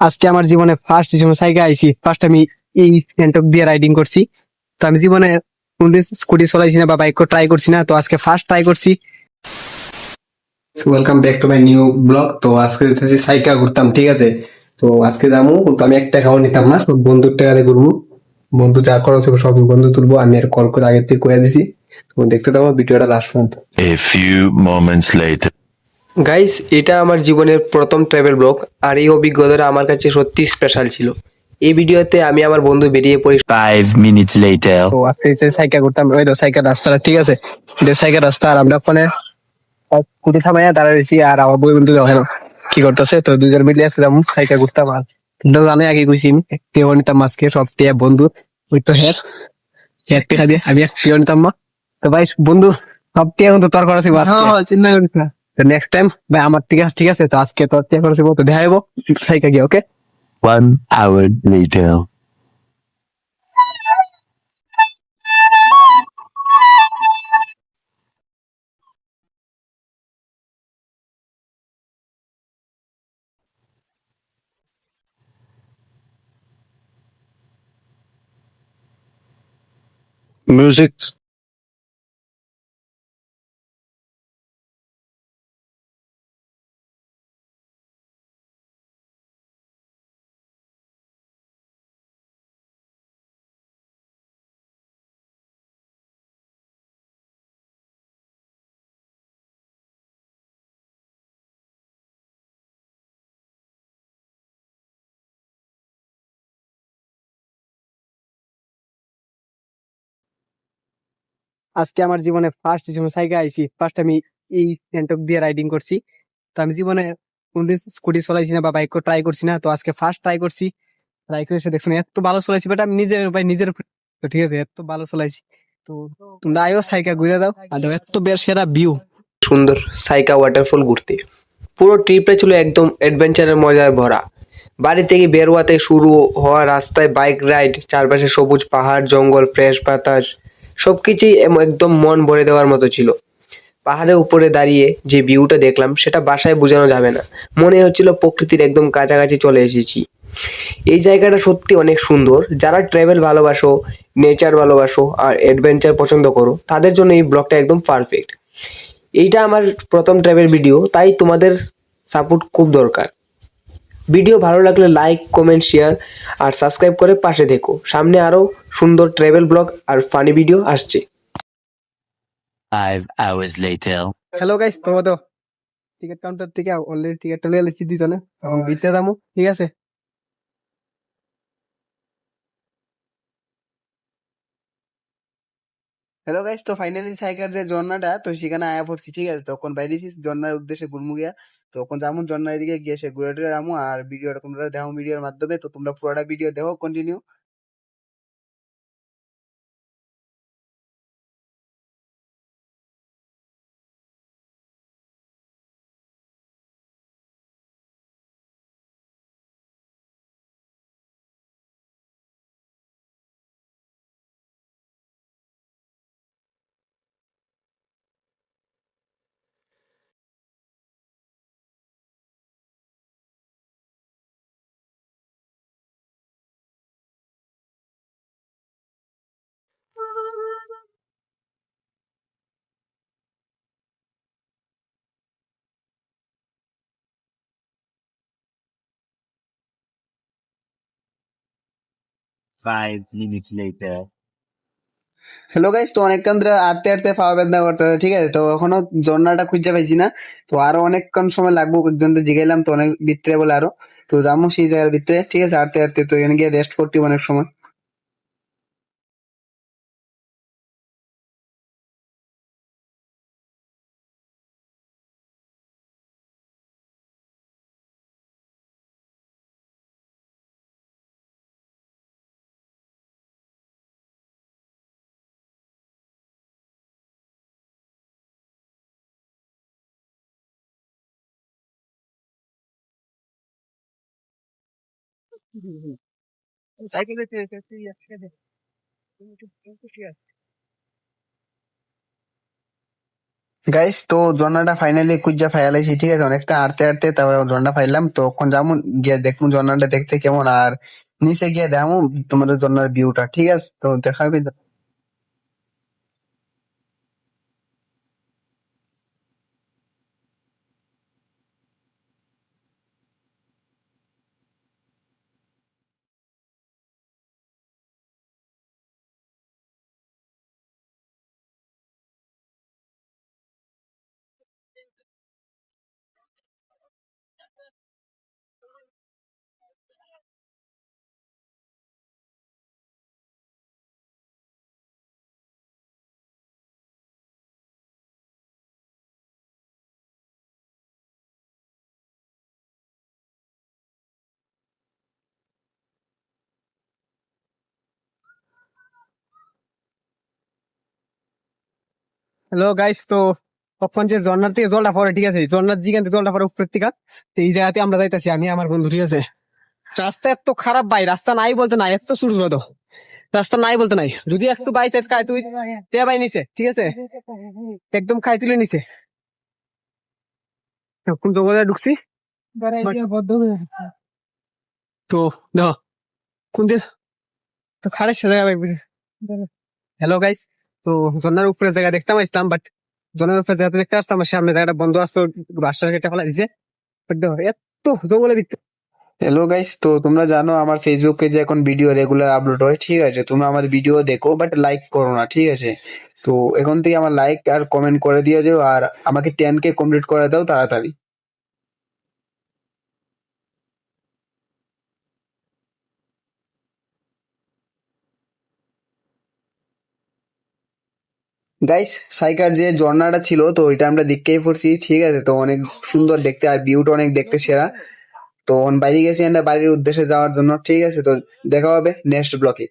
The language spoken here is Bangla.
আজকে আমার জীবনে ফার্স্ট সময় সাইকেল আইছি, ফার্স্ট আমি এই গ্যাংটক দিয়ে রাইডিং করছি। তো আমি জীবনে কোনদিন স্কুটি চলাইছি না বা বাইক ট্রাই করছি না, তো আজকে ফার্স্ট ট্রাই করছি। Welcome back to my new blog. তো আজকে হচ্ছে সাইকেল ঘুরতাম, ঠিক আছে। তো আজকে যাবো, তো আমি এক টাকাও নিতাম না, সব বন্ধুর টাকাতে ঘুরবো। বন্ধু যা খরচ হবে সব বন্ধু তুলবো, আমি আর কল করে আগের থেকে কয়ে দিছি। তো দেখতে থাকো ভিডিওটা লাস্ট পর্যন্ত। A few moments later. Guys, এটা আমার জীবনের প্রথম ট্রাভেল ব্লগ, আর এই অভিজ্ঞতাটা আমার কাছে সত্যি স্পেশাল ছিল। এই ভিডিওতে আমি আমার বন্ধু বেরিয়ে পড়ি 5 minutes later. তো আজকে হচ্ছে সাইকেল ঘুরতাম, ওই তো সাইকেল রাস্তাটা, ঠিক আছে। এটা সাইকেল রাস্তা, আর আমরা ওখানে স্কুটি থামাইয়া দাঁড়াইছি, আর আমার বই বন্ধু দেখেন কি করতেছে। তো দুজন মিলে আসলাম সাইকেল ঘুরতাম। আর তোমরা জানো আগে কইছি আমি টেও নিতাম, আজকে সব টিয়া বন্ধু ওই তো হের হের টেকা দিয়ে আমি এক টিও নিতাম না। তো ভাই বন্ধু সব টিয়া কিন্তু তোর করেছি চিন্তা করিস না। নেক্সট টাইম ভাই আমার টিকা, ঠিক আছে। তো আজকে তোর টিয়া করেছি, তো দেখা যাবো সাইকেল গিয়ে, ওকে। 1 hour later. Music. আজকে আমার জীবনে ফার্স্ট সময় সাইকেল আইছি, ফার্স্ট আমি এই গ্যাংটক দিয়ে রাইডিং করছি। তো আমি জীবনে কোনদিন স্কুটি চলাইছি না বা বাইক ট্রাই করছি না, তো আজকে ফার্স্ট ট্রাই করছি। ট্রাই করে এসে দেখছি না, এত ভালো চলাইছি, বাট আমি নিজের ভাই নিজের তো ঠিক আছে, এত ভালো চলাইছি। তো তোমরা আয়ো সাইকেল ঘুরে দাও, আর দেখো এত বের সেরা ভিউ। সুন্দর সাইকা ওয়াটারফল ঘুরতে। পুরো ট্রিপটা ছিল একদম অ্যাডভেঞ্চারের মজায় ভরা। বাড়ি থেকে বের হওয়াতে শুরু হওয়া রাস্তায় বাইক রাইড, চারপাশে সবুজ পাহাড়, জঙ্গল, ফ্রেশ বাতাস, সবকিছুই একদম মন ভরে দেওয়ার মতো ছিল। পাহাড়ের উপরে দাঁড়িয়ে যে ভিউটা দেখলাম সেটা বাসায় বোঝানো যাবে না। মনে হচ্ছিল প্রকৃতির একদম কাছাকাছি চলে এসেছি। এই জায়গাটা সত্যি অনেক সুন্দর। যারা ট্রাভেল ভালোবাসো, নেচার ভালোবাসো আর অ্যাডভেঞ্চার পছন্দ করো, তাদের জন্য এই ব্লগটা একদম পারফেক্ট। এইটা আমার প্রথম ট্রাভেল ভিডিও, তাই তোমাদের সাপোর্ট খুব দরকার। ভিডিও ভালো লাগলে লাইক, কমেন্ট, শেয়ার আর সাবস্ক্রাইব করে পাশে থেকো। সামনে আরও সুন্দর ট্রাভেল ব্লগ আর ফানি ভিডিও আসছে। 5 hours later. হ্যালো গাইস, তোমরা তো টিকিট কাউন্টার থেকে অলরেডি টিকিটটা লিয়ে এসেছি দুজনে, এখন বিলতে যাবো, ঠিক আছে। হ্যালো গাইস, তো ফাইনালি সাইকেল যে ঝর্ণাটা, তো সেখানে আয়া পড়ছি, ঠিক আছে। তখন বাইরেছি ঝর্ণার উদ্দেশ্যে ঘুরমু গিয়া। তখন যাবো ঝর্ণার এদিকে গিয়ে সে ঘুরে টুরে যাবো, আর ভিডিওটা তোমরা দেখো ভিডিওর মাধ্যমে। তো তোমরা পুরোটা ভিডিও দেখো continue. Five minutes later. Hello guys, তো অনেকক্ষণ ধরে আটতে আটতে পা ব্যথা করতে, ঠিক আছে। তো এখনো ঝর্ণাটা খুঁজে পাইছি না। তো আরো অনেকক্ষণ সময় লাগবো, একজন জিগাইলাম তো অনেক ভিতরে বলে আরো। তো যাবো সেই জায়গার ভিতরে, ঠিক আছে, আটতে আটতে। তো এখানে গিয়ে রেস্ট করতে হবে অনেক সময়। সাইকেল গাইস তো ঝর্ণাটা ফাইনালি কুইজা ফাইলাইছি, ঠিক আছে, অনেকটা আড়তে আড়তে তারপর ঝর্ণা ফাইলাম, তো এখন যাবো গিয়ে দেখবো ঝর্ণাটা দেখতে কেমন, আর নিচে গিয়ে দেখাবো তোমাদের ঝর্ণার ভিউটা, ঠিক আছে, তো দেখা হবে। হ্যালো গাইস, তো কখন যে ঝর্ণার থেকে জলটা পড়ে, ঠিক আছে, ঝর্ণার যেখান থেকে জলটা পড়ে উপরের থেকে, তো এই জায়গাতে আমরা যাইতেছি, আমি আমার বন্ধু, ঠিক আছে। রাস্তা এত খারাপ ভাই, রাস্তা নাই বলতে নাই, এত সূর্য তো রাস্তা নাই বলতে নাই, যদি একটু বাই চান্স খাই তুই তে ভাই নিচে, ঠিক আছে, একদম খাই তুলে নিচে, কোন জঙ্গলে ঢুকছি তো দেখো কোন দেশ তো খারাপ জায়গা ভাই। হ্যালো গাইস, তো ঝর্ণার উপরে জায়গা দেখতাম আসতাম, বাট ঝর্ণার উপরে জায়গা দেখতে আসতাম, আমার সামনে জায়গাটা বন্ধ আসতো, রাস্তা কেটে ফেলা দিছে, but দেখো, এত জঙ্গলে ভিতরে। হ্যালো গাইস, তো তোমরা জানো আমার ফেসবুক পেজে এখন ভিডিও রেগুলার আপলোড হয়, ঠিক আছে, তোমরা আমার ভিডিও দেখো বাট লাইক করো না, ঠিক আছে, তো এখন থেকে আমার লাইক আর কমেন্ট করে দিয়ে যাও, আর আমাকে 10K কমপ্লিট করে দাও তাড়াতাড়ি। গাইস সাইকার যে ঝর্ণাটা ছিল, তো ওইটা আমরা দেখতেই পড়ছি, ঠিক আছে, তো অনেক সুন্দর দেখতে আর ভিউটা অনেক দেখতে সেরা, তো বাইরে গেছি আমরা বাড়ির উদ্দেশ্যে যাওয়ার জন্য, ঠিক আছে, তো দেখা হবে নেক্সট ব্লকে।